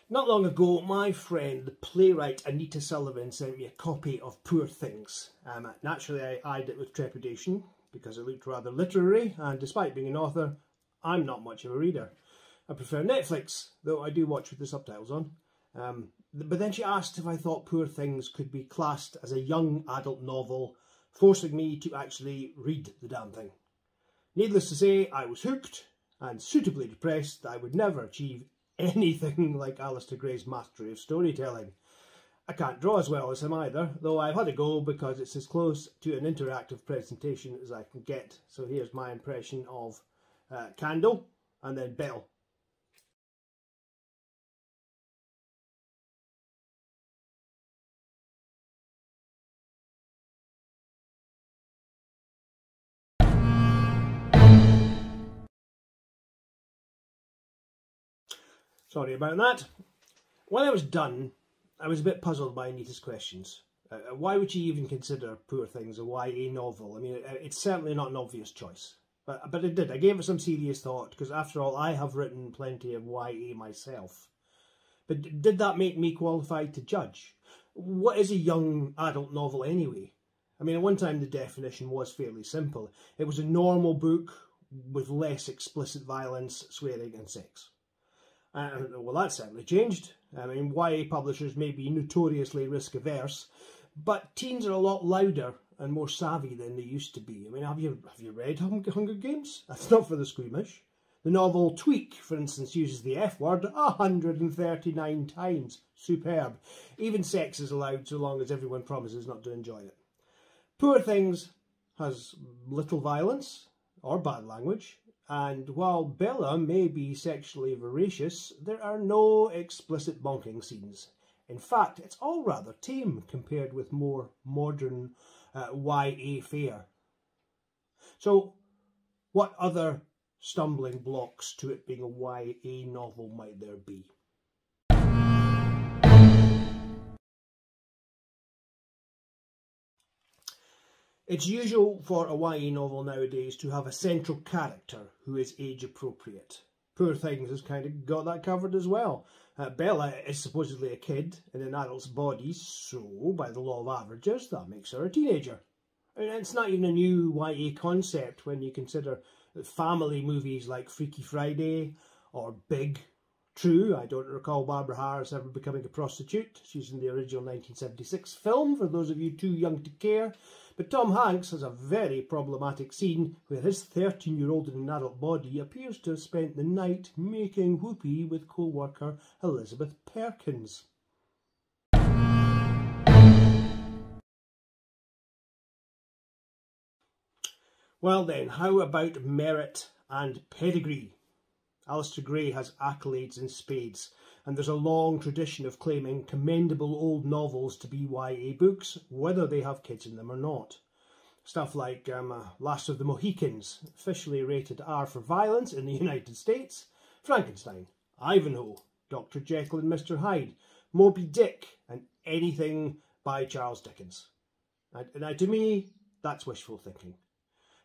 Not long ago, my friend, the playwright Anita Sullivan, sent me a copy of Poor Things. Naturally, I eyed it with trepidation because it looked rather literary, and despite being an author, I'm not much of a reader. I prefer Netflix, though I do watch with the subtitles on. But then she asked if I thought Poor Things could be classed as a young adult novel, forcing me to actually read the damn thing. Needless to say, I was hooked and suitably depressed that I would never achieve anything like Alasdair Gray's mastery of storytelling. I can't draw as well as him either, though I've had a go because it's as close to an interactive presentation as I can get. So here's my impression of Candle and then Bell. Sorry about that. When I was done, I was a bit puzzled by Anita's questions. Why would she even consider Poor Things a YA novel? I mean, it's certainly not an obvious choice. But I did. I gave it some serious thought, because after all, I have written plenty of YA myself. But did that make me qualified to judge? What is a young adult novel anyway? I mean, at one time the definition was fairly simple. It was a normal book with less explicit violence, swearing and sex. Well, that's certainly changed. I mean, YA publishers may be notoriously risk-averse, but teens are a lot louder and more savvy than they used to be. I mean, have you read Hunger Games? That's not for the squeamish. The novel Tweak, for instance, uses the F word 139 times. Superb. Even sex is allowed so long as everyone promises not to enjoy it. Poor Things has little violence or bad language. And while Bella may be sexually voracious, there are no explicit bonking scenes. In fact, it's all rather tame compared with more modern YA fare. So, what other stumbling blocks to it being a YA novel might there be? It's usual for a YA novel nowadays to have a central character who is age appropriate. Poor Things has kind of got that covered as well. Bella is supposedly a kid in an adult's body, so by the law of averages that makes her a teenager. And it's not even a new YA concept when you consider family movies like Freaky Friday or Big. True, I don't recall Barbara Harris ever becoming a prostitute. She's in the original 1976 film, for those of you too young to care. But Tom Hanks has a very problematic scene where his 13-year-old in an adult body appears to have spent the night making whoopee with co-worker Elizabeth Perkins. Well then, how about merit and pedigree? Alasdair Gray has accolades in spades, and there's a long tradition of claiming commendable old novels to be YA books, whether they have kids in them or not. Stuff like Last of the Mohicans, officially rated R for violence in the United States, Frankenstein, Ivanhoe, Dr. Jekyll and Mr. Hyde, Moby Dick, and anything by Charles Dickens. And to me, that's wishful thinking.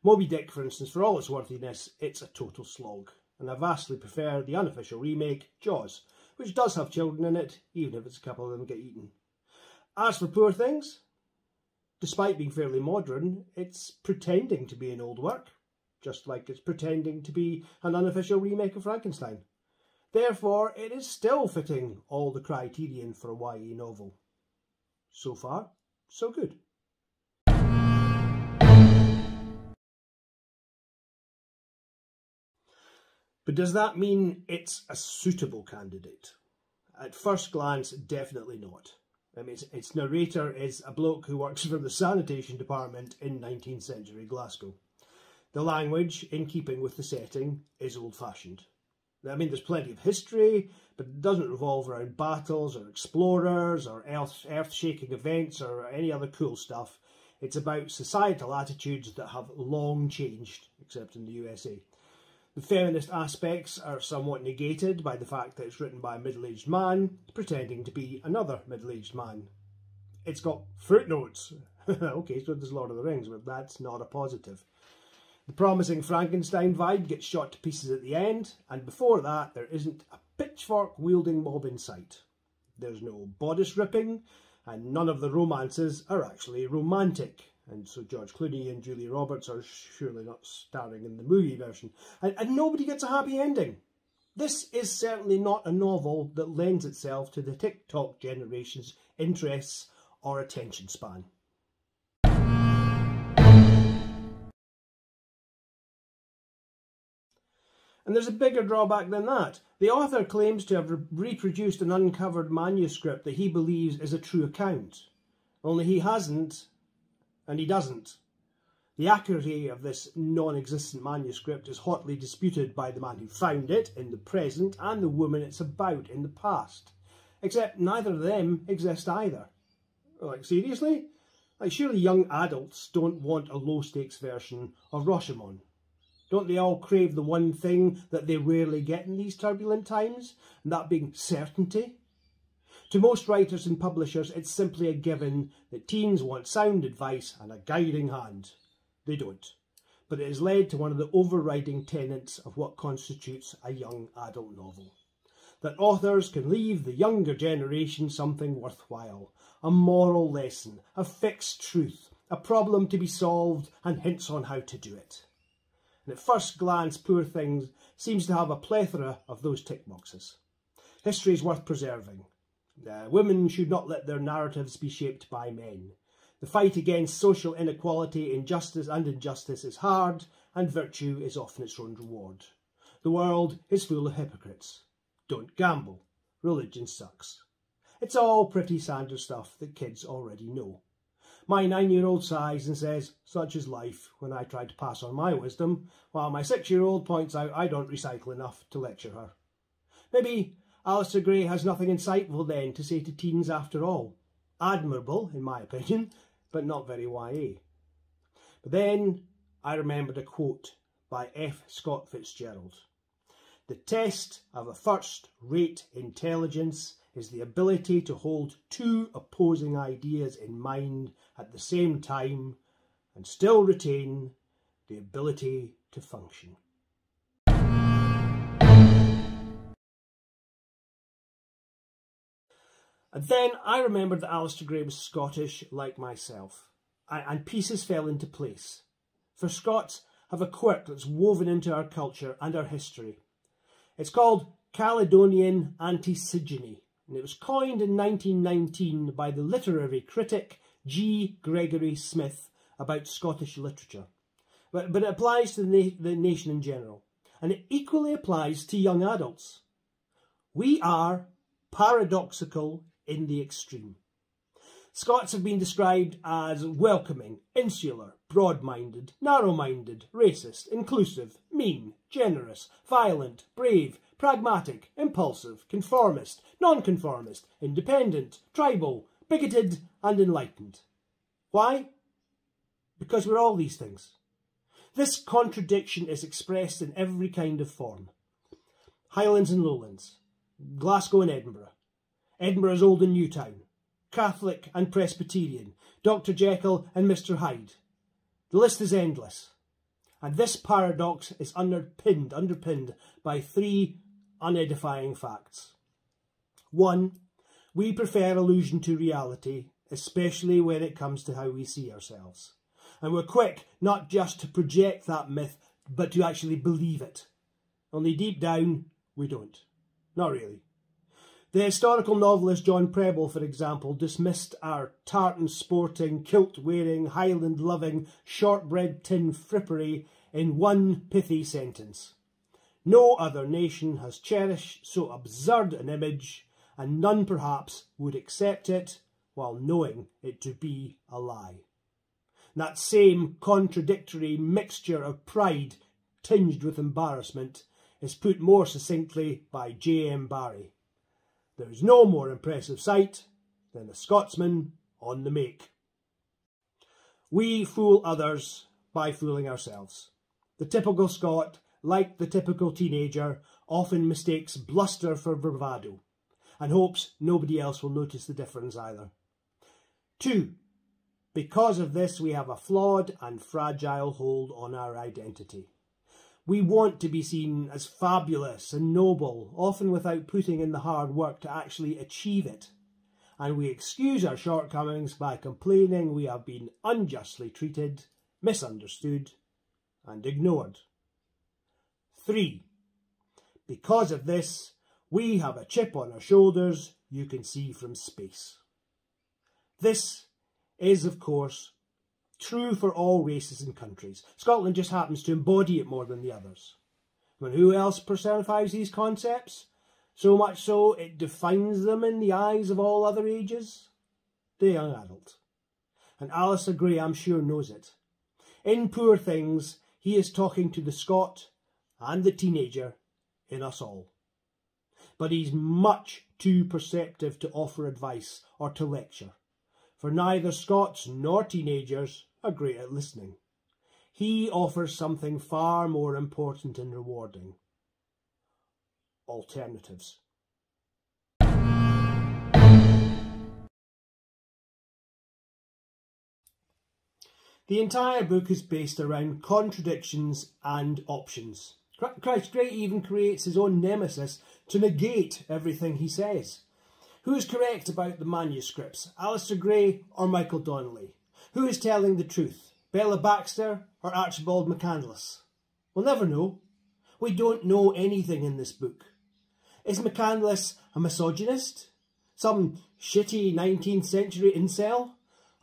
Moby Dick, for instance, for all its worthiness, it's a total slog. And I vastly prefer the unofficial remake, Jaws, which does have children in it, even if it's a couple of them get eaten. As for Poor Things, despite being fairly modern, it's pretending to be an old work, just like it's pretending to be an unofficial remake of Frankenstein. Therefore, it is still fitting all the criterion for a YA novel. So far, so good. But does that mean it's a suitable candidate? At first glance, definitely not. I mean, its narrator is a bloke who works for the sanitation department in 19th century Glasgow. The language, in keeping with the setting, is old-fashioned. I mean, there's plenty of history, but it doesn't revolve around battles or explorers or earth-shaking events or any other cool stuff. It's about societal attitudes that have long changed, except in the USA. The feminist aspects are somewhat negated by the fact that it's written by a middle-aged man pretending to be another middle-aged man. It's got footnotes. Okay, so there's Lord of the Rings, but that's not a positive. The promising Frankenstein vibe gets shot to pieces at the end, and before that there isn't a pitchfork-wielding mob in sight. There's no bodice ripping, and none of the romances are actually romantic. And so George Clooney and Julia Roberts are surely not starring in the movie version. And nobody gets a happy ending. This is certainly not a novel that lends itself to the TikTok generation's interests or attention span. And there's a bigger drawback than that. The author claims to have reproduced an uncovered manuscript that he believes is a true account. Only he hasn't, and he doesn't. The accuracy of this non-existent manuscript is hotly disputed by the man who found it in the present and the woman it's about in the past. Except neither of them exist either. Like, seriously? Like, surely young adults don't want a low-stakes version of Rashomon. Don't they all crave the one thing that they rarely get in these turbulent times, and that being certainty? To most writers and publishers, it's simply a given that teens want sound advice and a guiding hand. They don't. But it has led to one of the overriding tenets of what constitutes a young adult novel. That authors can leave the younger generation something worthwhile, a moral lesson, a fixed truth, a problem to be solved, and hints on how to do it. And at first glance, Poor Things seems to have a plethora of those tick boxes. History is worth preserving. Women should not let their narratives be shaped by men. The fight against social inequality, injustice and injustice is hard, and virtue is often its own reward. The world is full of hypocrites. Don't gamble. Religion sucks. It's all pretty standard stuff that kids already know. My 9-year-old sighs and says, such is life, when I try to pass on my wisdom, while my 6-year-old points out I don't recycle enough to lecture her. Maybe Alasdair Gray has nothing insightful then to say to teens after all. Admirable, in my opinion, but not very YA. But then I remembered a quote by F. Scott Fitzgerald. The test of a first-rate intelligence is the ability to hold two opposing ideas in mind at the same time and still retain the ability to function. And then I remembered that Alasdair Gray was Scottish like myself, and pieces fell into place. For Scots have a quirk that's woven into our culture and our history. It's called Caledonian antisygyny, and it was coined in 1919 by the literary critic G. Gregory Smith about Scottish literature. But it applies to the nation in general, and it equally applies to young adults. We are paradoxical in the extreme. Scots have been described as welcoming, insular, broad-minded, narrow-minded, racist, inclusive, mean, generous, violent, brave, pragmatic, impulsive, conformist, non-conformist, independent, tribal, bigoted and enlightened. Why? Because we're all these things. This contradiction is expressed in every kind of form. Highlands and Lowlands, Glasgow and Edinburgh, Edinburgh's Old and New Town, Catholic and Presbyterian, Dr. Jekyll and Mr. Hyde. The list is endless. And this paradox is underpinned by three unedifying facts. 1. We prefer illusion to reality, especially when it comes to how we see ourselves. And we're quick not just to project that myth, but to actually believe it. Only deep down, we don't. Not really. The historical novelist John Preble, for example, dismissed our tartan-sporting, kilt-wearing, Highland-loving, shortbread tin frippery in one pithy sentence. No other nation has cherished so absurd an image, and none perhaps would accept it while knowing it to be a lie. That same contradictory mixture of pride tinged with embarrassment is put more succinctly by J.M. Barrie. There is no more impressive sight than a Scotsman on the make. We fool others by fooling ourselves. The typical Scot, like the typical teenager, often mistakes bluster for bravado and hopes nobody else will notice the difference either. 2. Because of this, we have a flawed and fragile hold on our identity. We want to be seen as fabulous and noble, often without putting in the hard work to actually achieve it. And we excuse our shortcomings by complaining we have been unjustly treated, misunderstood, and ignored. 3. Because of this, we have a chip on our shoulders you can see from space. This is, of course, true for all races and countries. Scotland just happens to embody it more than the others. And who else personifies these concepts? So much so it defines them in the eyes of all other ages? The young adult. And Alasdair Gray, I'm sure, knows it. In Poor Things, he is talking to the Scot and the teenager in us all. But he's much too perceptive to offer advice or to lecture, for neither Scots nor teenagers are great at listening. He offers something far more important and rewarding: alternatives. The entire book is based around contradictions and options. Christ, Gray even creates his own nemesis to negate everything he says. Who is correct about the manuscripts, Alasdair Gray or Michael Donnelly? Who is telling the truth, Bella Baxter or Archibald McCandless? We'll never know. We don't know anything in this book. Is McCandless a misogynist? Some shitty 19th century incel?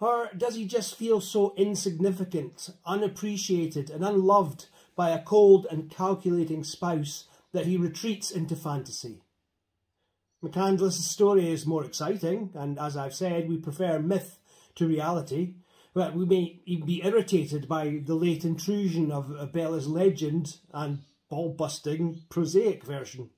Or does he just feel so insignificant, unappreciated and unloved by a cold and calculating spouse that he retreats into fantasy? McCandless' story is more exciting, and as I've said, we prefer myth to reality. But we may even be irritated by the late intrusion of Bella's legend and ball-busting prosaic version.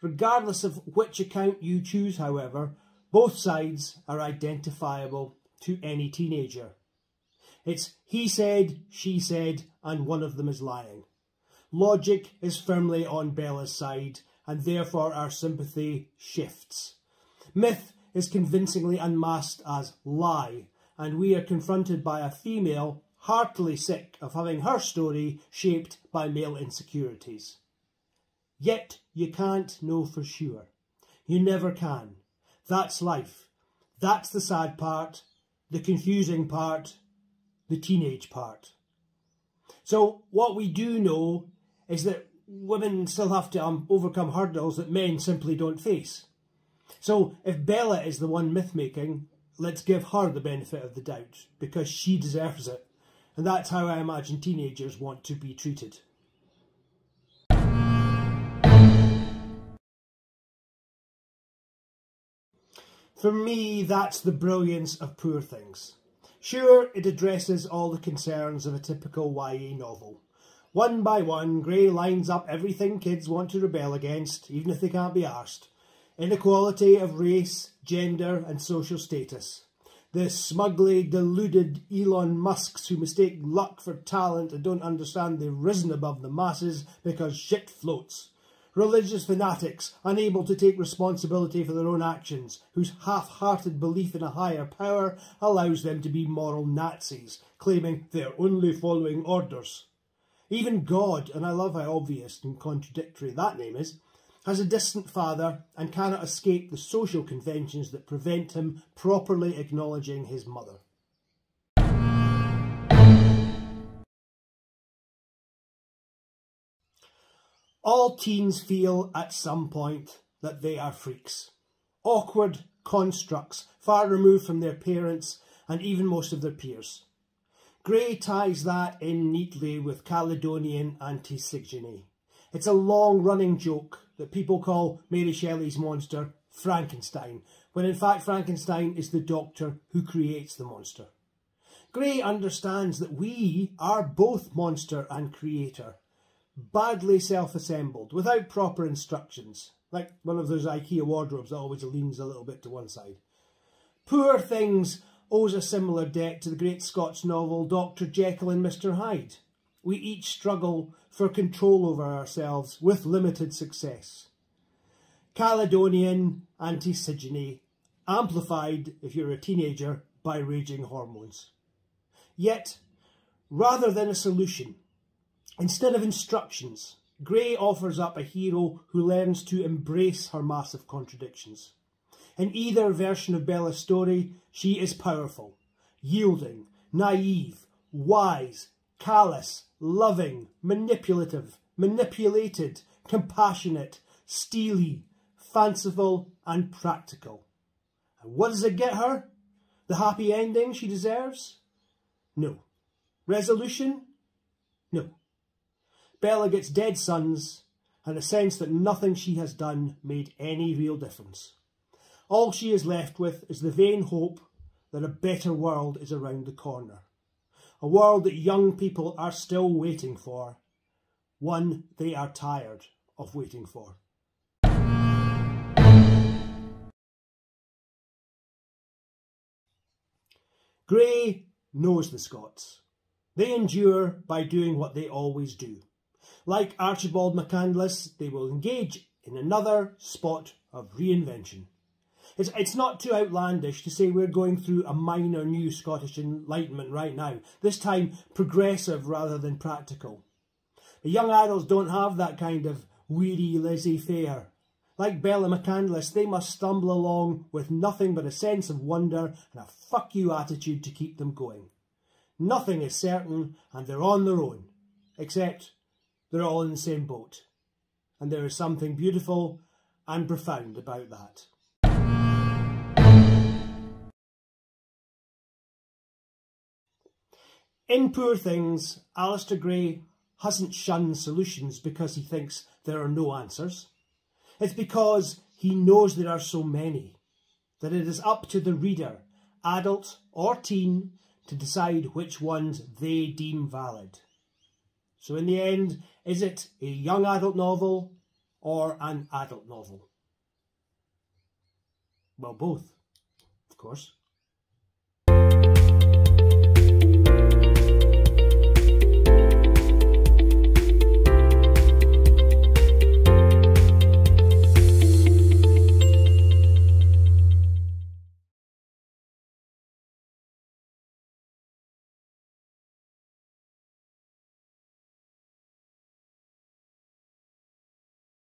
Regardless of which account you choose, however, both sides are identifiable to any teenager. It's he said, she said, and one of them is lying. Logic is firmly on Bella's side, and therefore our sympathy shifts. Myth is convincingly unmasked as lie, and we are confronted by a female heartily sick of having her story shaped by male insecurities. Yet you can't know for sure. You never can. That's life. That's the sad part, the confusing part, the teenage part. So what we do know is that women still have to overcome hurdles that men simply don't face. So if Bella is the one myth-making, let's give her the benefit of the doubt, because she deserves it. And that's how I imagine teenagers want to be treated. For me, that's the brilliance of Poor Things. Sure, it addresses all the concerns of a typical YA novel. One by one, Gray lines up everything kids want to rebel against, even if they can't be arsed. Inequality of race, gender and social status. The smugly deluded Elon Musks who mistake luck for talent and don't understand they've risen above the masses because shit floats. Religious fanatics unable to take responsibility for their own actions, whose half-hearted belief in a higher power allows them to be moral Nazis, claiming they're only following orders. Even God, and I love how obvious and contradictory that name is, has a distant father and cannot escape the social conventions that prevent him properly acknowledging his mother. All teens feel at some point that they are freaks. Awkward constructs, far removed from their parents and even most of their peers. Gray ties that in neatly with Caledonian antisygyny. It's a long-running joke that people call Mary Shelley's monster Frankenstein, when in fact Frankenstein is the doctor who creates the monster. Gray understands that we are both monster and creator, badly self-assembled, without proper instructions, like one of those IKEA wardrobes that always leans a little bit to one side. Poor Things owes a similar debt to the great Scots novel Dr. Jekyll and Mr. Hyde. We each struggle for control over ourselves with limited success. Caledonian antisygyny, amplified, if you're a teenager, by raging hormones. Yet, rather than a solution, Instead of instructions, Gray offers up a hero who learns to embrace her massive contradictions. In either version of Bella's story, she is powerful, yielding, naive, wise, callous, loving, manipulative, manipulated, compassionate, steely, fanciful and practical. And what does it get her? The happy ending she deserves? No. Resolution? No. Bella gets dead sons and a sense that nothing she has done made any real difference. All she is left with is the vain hope that a better world is around the corner. A world that young people are still waiting for. One they are tired of waiting for. Gray knows the Scots. They endure by doing what they always do. Like Archibald McCandless, they will engage in another spot of reinvention. It's not too outlandish to say we're going through a minor new Scottish Enlightenment right now, this time progressive rather than practical. The young adults don't have that kind of weary laissez-faire. Like Bella McCandless, they must stumble along with nothing but a sense of wonder and a fuck you attitude to keep them going. Nothing is certain and they're on their own, except they're all in the same boat. And there is something beautiful and profound about that. In Poor Things, Alasdair Gray hasn't shunned solutions because he thinks there are no answers. It's because he knows there are so many, that it is up to the reader, adult or teen, to decide which ones they deem valid. So in the end, is it a young adult novel or an adult novel? Well, both, of course.